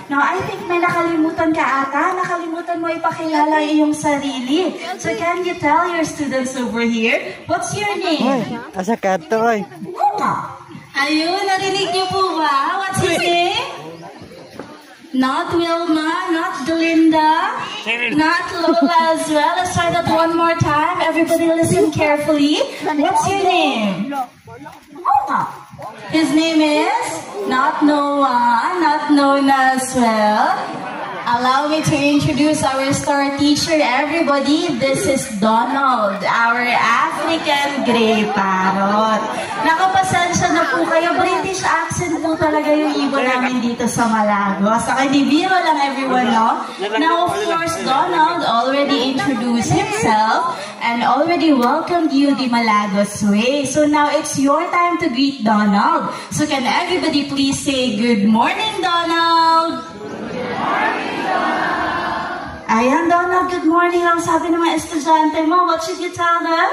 Now, I think may nakalimutan ka ata. Nakalimutan mo ipakilala iyong sarili. So, can you tell your students over here, what's your name? Asa ka to, oy? Ayun, narinig niyo po ba? What's his name? Not Wilma, not Delinda, not Lola as well. Let's try that one more time. Everybody listen carefully. What's your name? His name is not Noah, not Nona as well. Allow me to introduce our star teacher, everybody. This is Donald, our African Grey Parrot. Nakapasensya na po kayo. British accent po talaga yung ibon namin dito sa Malagos. Saka di biro lang everyone, no? Now, of course, Donald already introduced himself and already welcomed you the Malagos way. So now it's your time to greet Donald. So can everybody please say, good morning, Donald? Good morning, Donald. Ayan, Donald, good morning. Ang sabi ng mga estudyante mo, what should you tell them?